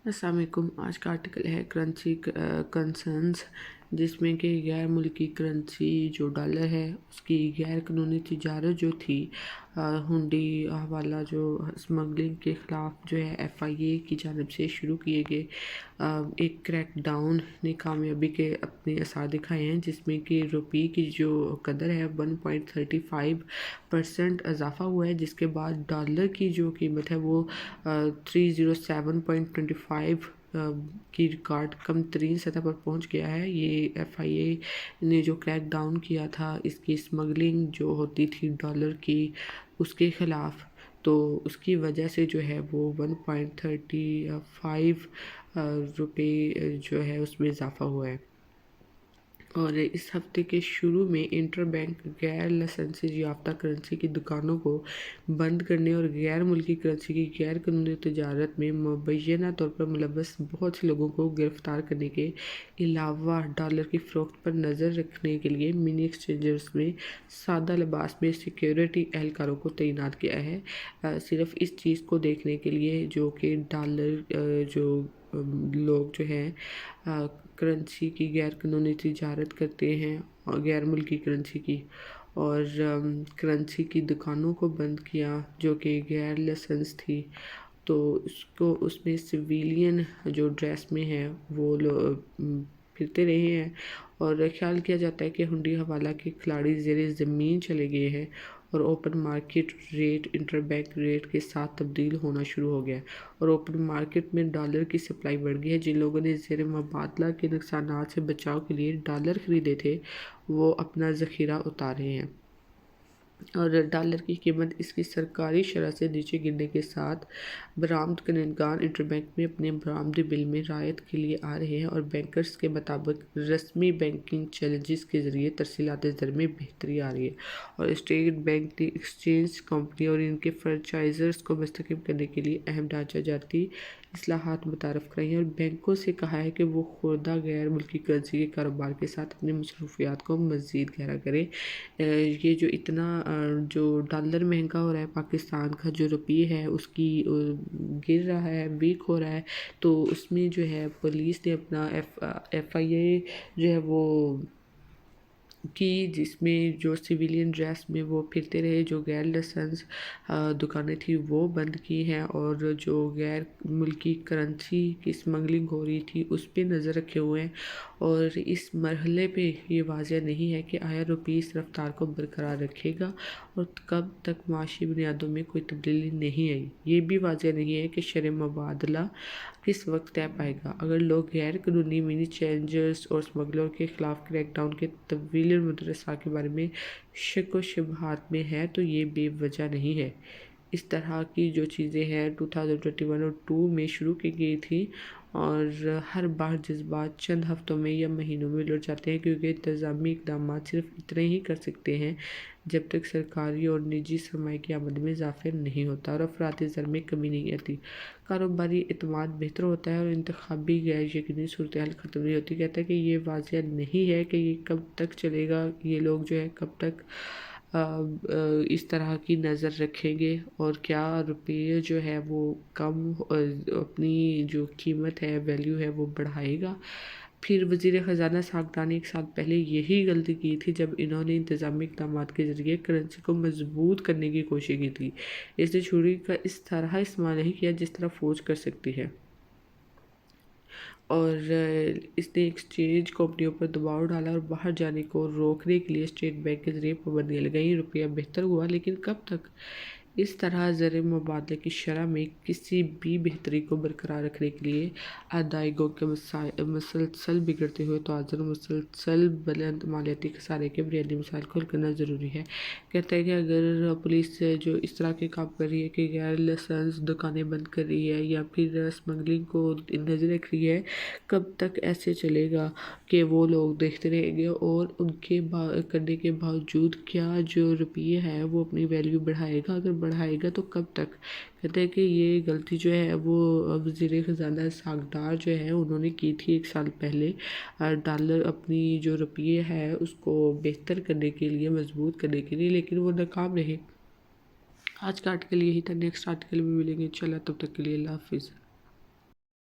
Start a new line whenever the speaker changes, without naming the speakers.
السلام علیکم۔ آج کا آرٹیکل ہے کرنسی کنسرنز، جس میں کہ غیر ملکی کرنسی جو ڈالر ہے اس کی غیر قانونی تجارت جو تھی، ہنڈی حوالہ جو اسمگلنگ کے خلاف جو ہے FIA کی جانب سے شروع کیے گئے ایک کریک ڈاؤن نے کامیابی کے اپنے اثار دکھائے ہیں، جس میں کہ روپے کی جو قدر ہے 1.35% اضافہ ہوا ہے، جس کے بعد ڈالر کی جو قیمت ہے وہ 307.25 کی ریکارڈ کم ترین سطح پر پہنچ گیا ہے۔ یہ FIA نے جو کریک ڈاؤن کیا تھا اس کی اسمگلنگ جو ہوتی تھی ڈالر کی اس کے خلاف، تو اس کی وجہ سے جو ہے وہ 1.35 روپے جو ہے اس میں اضافہ ہوا ہے۔ اور اس ہفتے کے شروع میں انٹر بینک غیر لائسنسی یافتہ کرنسی کی دکانوں کو بند کرنے اور غیر ملکی کرنسی کی غیر قانونی تجارت میں مبینہ طور پر ملوث بہت سے لوگوں کو گرفتار کرنے کے علاوہ ڈالر کی فروخت پر نظر رکھنے کے لیے منی ایکسچینجرز میں سادہ لباس میں سیکیورٹی اہلکاروں کو تعینات کیا ہے، صرف اس چیز کو دیکھنے کے لیے جو کہ ڈالر جو لوگ جو ہیں کرنسی کی غیر قانونی تجارت کرتے ہیں اور غیر ملکی کرنسی کی، اور کرنسی کی دکانوں کو بند کیا جو کہ غیر لائسنس تھی، تو اس میں سویلین جو ڈریس میں ہے وہ پھرتے رہے ہیں، اور خیال کیا جاتا ہے کہ ہنڈی حوالہ کے کھلاڑی زیر زمین چلے گئے ہیں اور open market rate inter bank rate کے ساتھ تبدیل ہونا شروع ہو گیا ہے، اور اوپن مارکیٹ میں ڈالر کی سپلائی بڑھ گئی ہے۔ جن لوگوں نے زیر مبادلہ کے نقصانات سے بچاؤ کے لیے ڈالر خریدے تھے وہ اپنا ذخیرہ اتار رہے ہیں، اور ڈالر کی قیمت اس کی سرکاری شرح سے نیچے گرنے کے ساتھ برآمد کنندگان انٹر بینک میں اپنے برآمدی بل میں رعایت کے لیے آ رہے ہیں، اور بینکرز کے مطابق رسمی بینکنگ چیلنجز کے ذریعے ترسیلات زر میں بہتری آ رہی ہے، اور اسٹیٹ بینک نے ایکسچینج کمپنی اور ان کے فرنچائزرز کو مستحکم کرنے کے لیے اہم ڈھانچہ جاتی اصلاحات متعارف کرائی ہیں، اور بینکوں سے کہا ہے کہ وہ خوردہ غیر ملکی کرنسی کے کاروبار کے ساتھ اپنی مصروفیات کو مزید گہرا کریں۔ یہ جو اتنا جو ڈالر مہنگا ہو رہا ہے، پاکستان کا جو روپیہ ہے اس کی گر رہا ہے، ویک ہو رہا ہے، تو اس میں جو ہے پولیس نے اپنا FIA جو ہے وہ کی، جس میں جو سویلین ڈریس میں وہ پھرتے رہے، جو غیر لائسنس دکانیں تھیں وہ بند کی ہیں، اور جو غیر ملکی کرنسی کی اسمگلنگ ہو رہی تھی اس پہ نظر رکھے ہوئے ہیں، اور اس مرحلے پہ یہ واضح نہیں ہے کہ آیا روپیہ اس رفتار کو برقرار رکھے گا اور کب تک معاشی بنیادوں میں کوئی تبدیلی نہیں آئی۔ یہ بھی واضح نہیں ہے کہ شرح مبادلہ کس وقت طے پائے گا۔ اگر لوگ غیر قانونی منی چینجرز اور اسمگلروں کے خلاف کریک ڈاؤن کے طویل المدت اثرات کے بارے میں شک و شبہات میں ہے تو یہ بے وجہ نہیں ہے۔ اس طرح کی جو چیزیں ہیں 2021 اور 2 میں شروع کی گئی تھی، اور ہر بار جذبات چند ہفتوں میں یا مہینوں میں لٹ جاتے ہیں، کیونکہ انتظامی اقدامات صرف اتنے ہی کر سکتے ہیں جب تک سرکاری اور نجی سرمایہ کی آمد میں اضافہ نہیں ہوتا اور افراطی زر میں کمی نہیں آتی، کاروباری اعتماد بہتر ہوتا ہے اور انتخابی غیر یقینی صورتحال ختم نہیں ہوتی۔ کہتا ہے کہ یہ واضح نہیں ہے کہ یہ کب تک چلے گا، یہ لوگ جو ہے کب تک اس طرح کی نظر رکھیں گے، اور کیا روپیہ جو ہے وہ کم اپنی جو قیمت ہے ویلیو ہے وہ بڑھائے گا۔ پھر وزیر خزانہ ساکھڈار نے 1 سال پہلے یہی غلطی کی تھی جب انہوں نے انتظامی اقدامات کے ذریعے کرنسی کو مضبوط کرنے کی کوشش کی تھی۔ اس نے چھری کا اس طرح استعمال نہیں کیا جس طرح فوج کر سکتی ہے، اور اس نے ایکسچینج کمپنیوں پر دباؤ ڈالا اور باہر جانے کو روکنے کے لیے اسٹیٹ بینک کے ذریعے پابندیاں لگائیں۔ روپیہ بہتر ہوا، لیکن کب تک؟ اس طرح زر مبادلے کی شرح میں کسی بھی بہتری کو برقرار رکھنے کے لیے ادائیگیوں کے مسلسل بگڑتے ہوئے توازن اور مسلسل بلند مالیاتی خسارے کے بنیادی مسائل کو حل کرنا ضروری ہے۔ کہتا ہے کہ اگر پولیس جو اس طرح کے کام کر رہی ہے کہ غیر لائسنس دکانیں بند کر رہی ہے یا پھر اسمگلنگ کو نظر رکھ رہی ہے، کب تک ایسے چلے گا کہ وہ لوگ دیکھتے رہیں گے، اور ان کے کرنے کے باوجود کیا جو روپیہ ہے وہ اپنی ویلیو بڑھائے گا؟ اگر بڑھائے گا تو کب تک؟ کہتے ہیں کہ یہ غلطی جو ہے وہ وزیر خزانہ ساکھڈار جو ہے انہوں نے کی تھی 1 سال پہلے، ڈالر اپنی جو روپیہ ہے اس کو بہتر کرنے کے لیے، مضبوط کرنے کے لیے، لیکن وہ ناکام رہے۔ آج کا آرٹیکل یہی تھا، نیکسٹ آرٹیکل میں ملیں گے انشاءاللہ، تب تک کے لیے اللہ حافظ۔